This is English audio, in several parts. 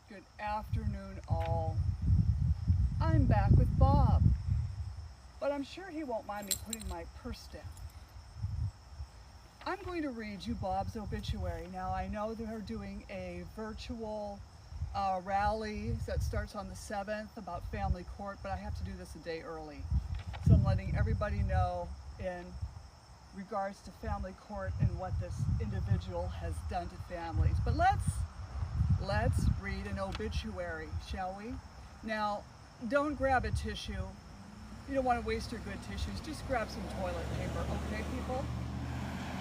Good afternoon, all. I'm back with Bob, but I'm sure he won't mind me putting my purse down. I'm going to read you Bob's obituary. Now, I know they're doing a virtual rally that starts on the 7th about family court, but I have to do this a day early. So I'm letting everybody know in regards to family court and what this individual has done to families. But let's read an obituary, shall we? Now, don't grab a tissue. You don't want to waste your good tissues. Just grab some toilet paper, okay, people?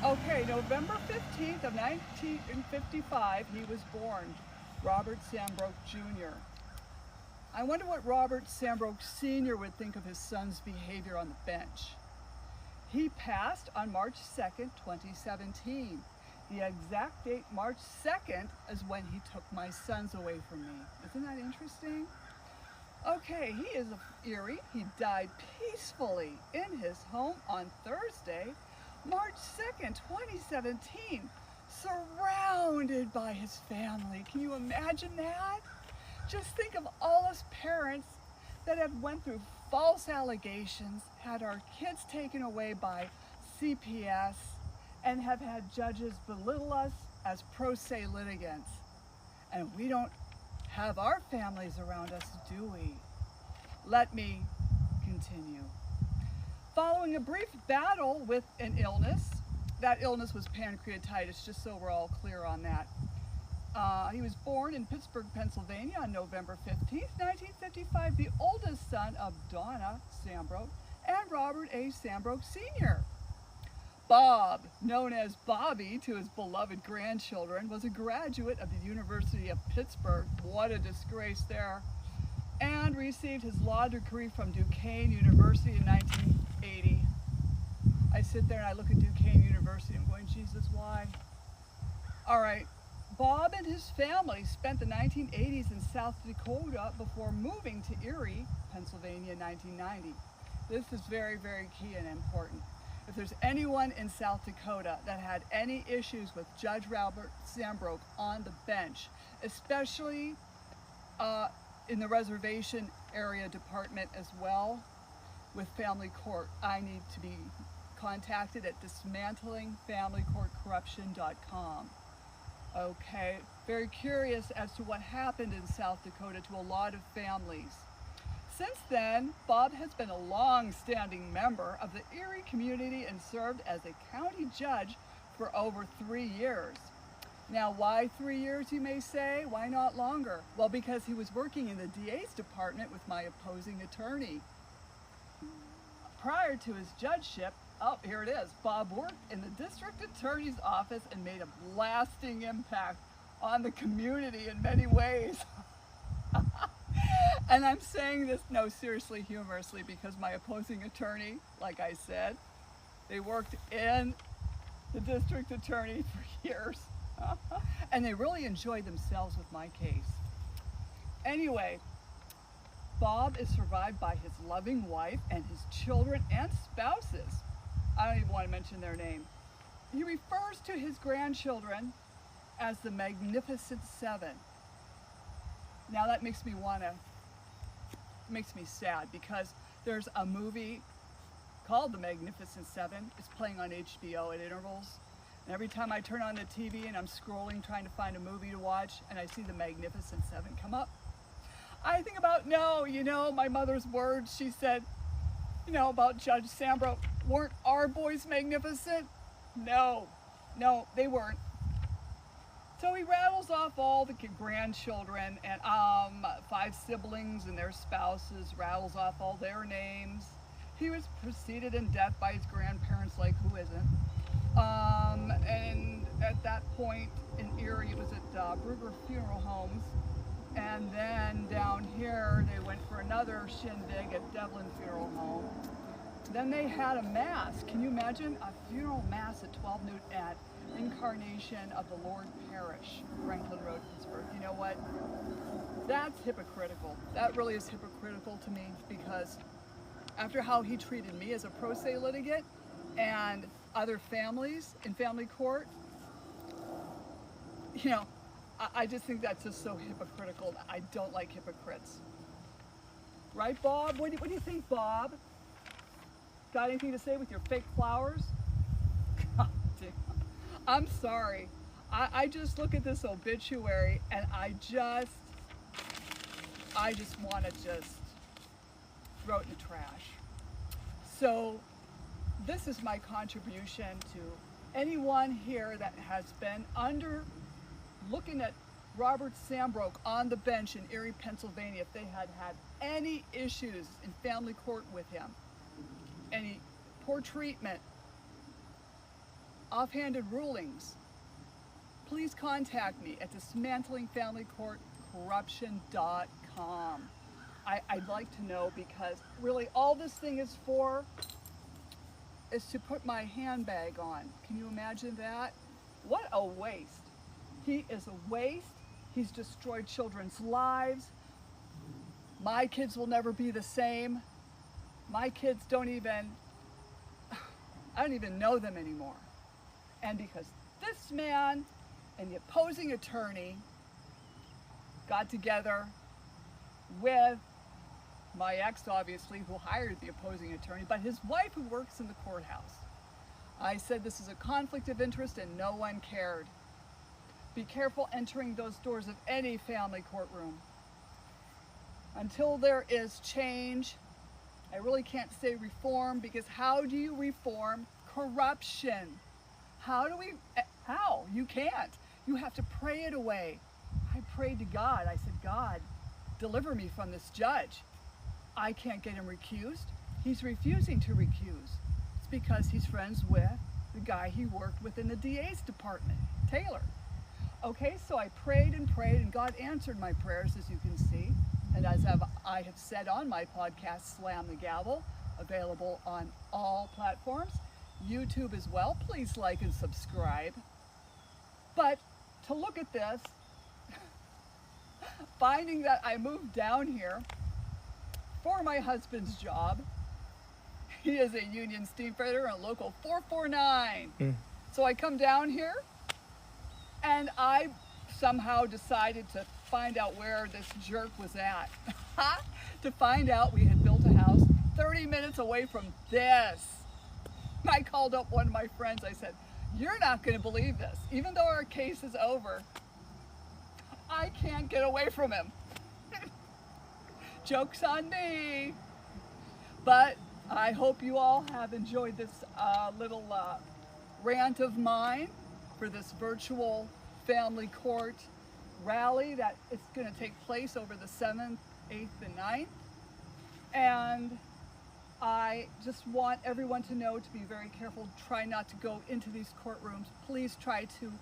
Okay, November 15th of 1955, he was born, Robert Sambroak Jr. I wonder what Robert Sambroak Sr. would think of his son's behavior on the bench. He passed on March 2nd, 2017. The exact date, March 2nd, is when he took my sons away from me. Isn't that interesting? Okay, he is of Erie. He died peacefully in his home on Thursday, March 2nd, 2017, surrounded by his family. Can you imagine that? Just think of all us parents that have went through false allegations, had our kids taken away by CPS, and have had judges belittle us as pro se litigants. And we don't have our families around us, do we? Let me continue. Following a brief battle with an illness, that illness was pancreatitis, just so we're all clear on that. He was born in Pittsburgh, Pennsylvania on November 15th, 1955, the oldest son of Donna Sambroak and Robert A. Sambroak Sr. Bob, known as Bobby to his beloved grandchildren, was a graduate of the University of Pittsburgh, what a disgrace there, and received his law degree from Duquesne University in 1980. I sit there and I look at Duquesne University, I'm going, Jesus, why? All right, Bob and his family spent the 1980s in South Dakota before moving to Erie, Pennsylvania in 1990. This is very, very key and important. If there's anyone in South Dakota that had any issues with Judge Robert Sambroak on the bench, especially in the reservation area department as well, with family court, I need to be contacted at dismantlingfamilycourtcorruption.com. Okay, very curious as to what happened in South Dakota to a lot of families. Since then, Bob has been a long-standing member of the Erie community and served as a county judge for over 3 years. Now, why 3 years, you may say? Why not longer? Well, because he was working in the DA's department with my opposing attorney. Prior to his judgeship, oh, here it is, Bob worked in the district attorney's office and made a lasting impact on the community in many ways. And I'm saying this, no, seriously, humorously, because my opposing attorney, like I said, they worked in the district attorney for years. And they really enjoyed themselves with my case. Anyway, Bob is survived by his loving wife and his children and spouses. I don't even want to mention their name. He refers to his grandchildren as the Magnificent Seven. Now that makes me sad, because there's a movie called The Magnificent Seven. It's playing on HBO at intervals. And every time I turn on the TV and I'm scrolling trying to find a movie to watch and I see The Magnificent Seven come up, I think about, no, my mother's words, she said, about Judge Sambroak, weren't our boys magnificent? No, they weren't. So he rattles off all the grandchildren and 5 siblings and their spouses, rattles off all their names. He was preceded in death by his grandparents, like who isn't? And at that point in Erie, it was at Brugger Funeral Homes. And then down here, they went for another shindig at Devlin Funeral Home. Then they had a mass. Can you imagine a funeral mass at 12 noon at Incarnation of the Lord Parish, Franklin Road, Pittsburgh? You know what? That's hypocritical. That really is hypocritical to me, because after how he treated me as a pro se litigant and other families in family court, I just think that's just so hypocritical. I don't like hypocrites. Right, Bob? What do you think, Bob? Got anything to say with your fake flowers? God damn. I'm sorry. I just look at this obituary and I just want to just throw it in the trash. So this is my contribution to anyone here that has been looking at Robert Sambroak on the bench in Erie, Pennsylvania, if they had any issues in family court with him, any poor treatment, offhanded rulings, please contact me at dismantlingfamilycourtcorruption.com. I'd like to know, because really all this thing is for is to put my handbag on. Can you imagine that? What a waste. He is a waste. He's destroyed children's lives. My kids will never be the same. My kids I don't even know them anymore. And because this man and the opposing attorney got together with my ex, obviously, who hired the opposing attorney, but his wife who works in the courthouse. I said this is a conflict of interest and no one cared. Be careful entering those doors of any family courtroom. Until there is change, I really can't say reform, because how do you reform corruption? How? You can't. You have to pray it away. I prayed to God. I said, God, deliver me from this judge. I can't get him recused. He's refusing to recuse. It's because he's friends with the guy he worked with in the DA's department, Taylor. Okay, so I prayed, and God answered my prayers, as you can see. And as I have said on my podcast, Slam the Gavel, available on all platforms, YouTube as well. Please like and subscribe. But to look at this, finding that I moved down here for my husband's job. He is a union steam fitter on local 449. So I come down here and I somehow decided to find out where this jerk was at. To find out we had built a house 30 minutes away from this. I called up one of my friends. I said, you're not going to believe this. Even though our case is over, I can't get away from him. Joke's on me. But I hope you all have enjoyed this little rant of mine for this virtual family court rally that is going to take place over the 7th, 8th, and 9th. And I just want everyone to know to be very careful. Try not to go into these courtrooms. Please try to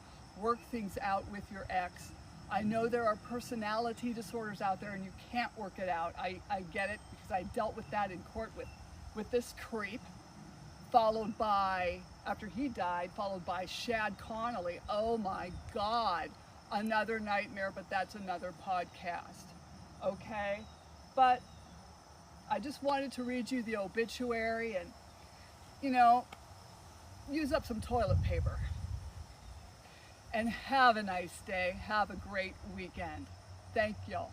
work things out with your ex. I know there are personality disorders out there and you can't work it out. I get it, because I dealt with that in court with this creep, followed by, after he died, followed by Shad Connolly. Oh my God, another nightmare, but that's another podcast, okay? But I just wanted to read you the obituary and, use up some toilet paper. And have a nice day. Have a great weekend. Thank y'all.